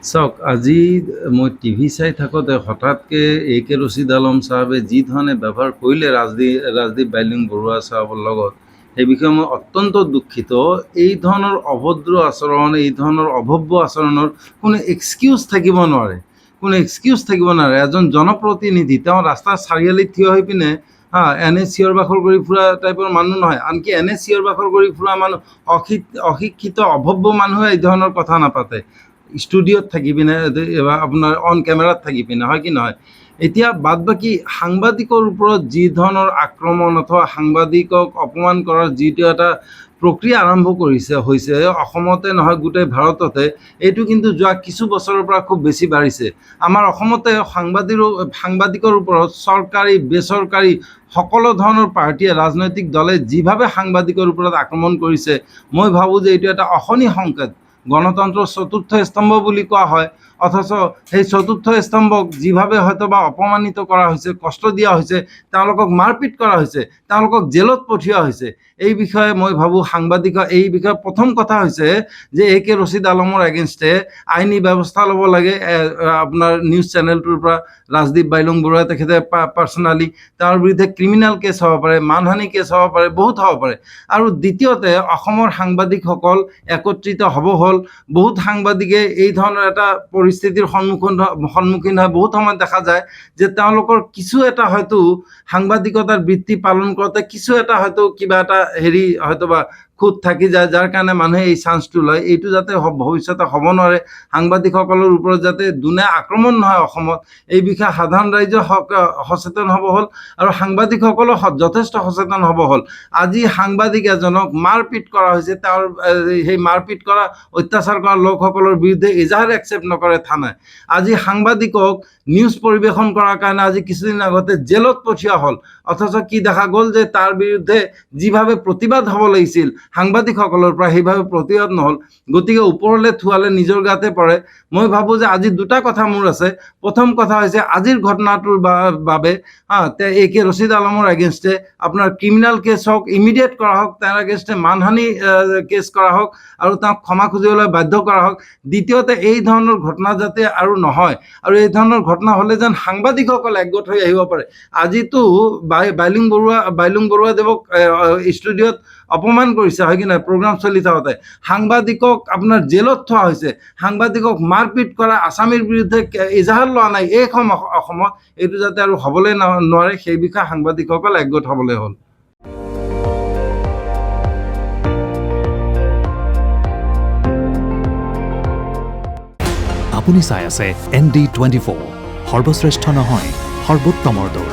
চাওক, আজি মই টিভি চাই থাকোঁতে হঠাৎকৈ এ কে ৰচিদ আলম চাহাবে যি ধৰণে ব্যৱহাৰ কৰিলে ৰাজদীপ বাইলুং বৰুৱা চাহাবৰ লগত, সেই বিষয়ে মই অত্যন্ত দুখিত। এই ধৰণৰ অভদ্ৰ আচৰণ, এই ধৰণৰ অভব্য আচৰণৰ কোনো এক্সকিউজ থাকিব নোৱাৰে, কোনো এক্সকিউজ থাকিব নোৱাৰে। এজন জনপ্ৰতিনিধি, তেওঁ ৰাস্তাৰ চাৰিআলিত থিয় হৈ পিনে এনে চিঞৰ বাখৰ কৰি ফুৰা টাইপৰ মানুহ নহয়। আনকি এনে চিঞৰ বাখৰ কৰি ফুৰা মানুহ, অশিক্ষিত অভব্য মানুহে এই ধৰণৰ কথা নাপাতে ষ্টুডিঅ'ত থাকি পিনে, আপোনাৰ অন কেমেৰাত থাকি পিনে, হয় কি নহয়? এতিয়া বাদ বাকী সাংবাদিকৰ ওপৰত যি ধৰণৰ আক্ৰমণ অথবা সাংবাদিকক অপমান কৰাৰ যিটো এটা প্ৰক্ৰিয়া আৰম্ভ হৈছে অসমতে নহয় গোটেই ভাৰততে, এইটো কিন্তু যোৱা কিছু বছৰৰ পৰা খুব বেছি বাঢ়িছে। আমাৰ অসমতে সাংবাদিকৰ ওপৰত চৰকাৰী বেচৰকাৰী সকলো ধৰণৰ পাৰ্টীয়ে, ৰাজনৈতিক দলে যিভাৱে সাংবাদিকৰ ওপৰত আক্ৰমণ কৰিছে, মই ভাবোঁ যে এইটো এটা অশনি সংকেত। গণতন্ত্ৰৰ চতুৰ্থ স্তম্ভ বুলি কোৱা হয়, অথচ সেই চতুৰ্থ স্তম্ভক যিভাৱে হয়তো বা অপমানিত কৰা হৈছে, কষ্ট দিয়া হৈছে, তেওঁলোকক মাৰপিট কৰা হৈছে, তেওঁলোকক জেলত পঠিওৱা হৈছে, এই বিষয়ে মই ভাবোঁ এই বিষয়ে প্ৰথম কথা হৈছে যে এ কে ৰচিদ আলমৰ এগেইনষ্টে আইনী ব্যৱস্থা ল'ব লাগে। আপোনাৰ নিউজ চেনেলটোৰ পৰা ৰাজদীপ বাইলুং বৰুৱা তেখেতে পাৰ্চনেলি তেওঁৰ বিৰুদ্ধে ক্ৰিমিনেল কেছ হ'ব পাৰে, মানহানি কেছ হ'ব পাৰে, বহুত হ'ব পাৰে। আৰু দ্বিতীয়তে, অসমৰ সাংবাদিকসকল একত্ৰিত হ'ব হ'ল। বহুত সাংবাদিকে এই ধৰণৰ এটা পৰিস্থিতিৰ সন্মুখীন হয়। বহুত সময়ত দেখা যায় যে তেওঁলোকৰ কিছু এটা হয়তো সাংবাদিকতাৰ বৃত্তি পালন কৰোঁতে কিছু এটা হয়তো কিবা এটা হয়তোবা খুঁত থাকি যায়, যাৰ কাৰণে মানুহে এই চান্সটো লয়। এইটো যাতে ভৱিষ্যতে হ'ব নোৱাৰে, সাংবাদিকসকলৰ ওপৰত যাতে দুনে আক্ৰমণ নহয় অসমত, এই বিষয়ে সাধাৰণ ৰাইজ সচেতন হ'ব হ'ল আৰু সাংবাদিকসকলো যথেষ্ট সচেতন হ'ব হ'ল। আজি সাংবাদিক এজনক মাৰপিট কৰা হৈছে, তেওঁৰ সেই মাৰপিট কৰা, অত্যাচাৰ কৰা লোকসকলৰ বিৰুদ্ধে এজাহাৰ একচেপ্ট নকৰে থানাই। আজি সাংবাদিকক নিউজ পৰিৱেশন কৰাৰ কাৰণে আজি কিছুদিন আগতে জেলত পঠিওৱা হ'ল। অথচ কি দেখা গ'ল যে তাৰ বিৰুদ্ধে যিভাৱে প্ৰতিবাদ হ'ব লাগিছিল সাংবাদিকসকলৰ পৰা, সেইভাৱে প্ৰতিবাদ নহ'ল। গতিকে ওপৰলৈ থোৱালে নিজৰ গাতে পৰে। মই ভাবোঁ যে আজি দুটা কথা মোৰ আছে। প্ৰথম কথা হৈছে, আজিৰ ঘটনাটোৰ বাবে এ কে ৰচিদ আলমৰ এগেইনষ্টে আপোনাৰ ক্ৰিমিনেল কেছ হওক, ইমিডিয়েট কৰা হওক, তেওঁৰ এগেইনষ্টে মানহানি কেছ কৰা হওক আৰু তেওঁক ক্ষমা খুজিবলৈ বাধ্য কৰা হওক। দ্বিতীয়তে, এই ধৰণৰ ঘটনা যাতে আৰু নহয়, আৰু এই ধৰণৰ ঘটনা হ'লে যেন সাংবাদিকসকল একগোট হৈ আহিব পাৰে। আজিতো বাইলুং বৰুৱাদেৱক ষ্টুডিঅ'ত অপমান কৰিছে, হয় কি নহয়? প্ৰগ্ৰাম চলি থাকোঁতে সাংবাদিকক আপোনাৰ জেলত থোৱা হৈছে, সাংবাদিকক মাৰপিট কৰা, আছামীৰ বিৰুদ্ধে এজাহাৰ লোৱা নাই এই অসমত। এইটো যাতে আৰু হ'বলৈ নোৱাৰে, সেই বিষয়ে সাংবাদিকসকল একগোট হ'বলৈ হ'ল। আপুনি চাই আছে ND24, সৰ্বশ্ৰেষ্ঠ নহয়, সৰ্বোত্তমৰ দৌৰ।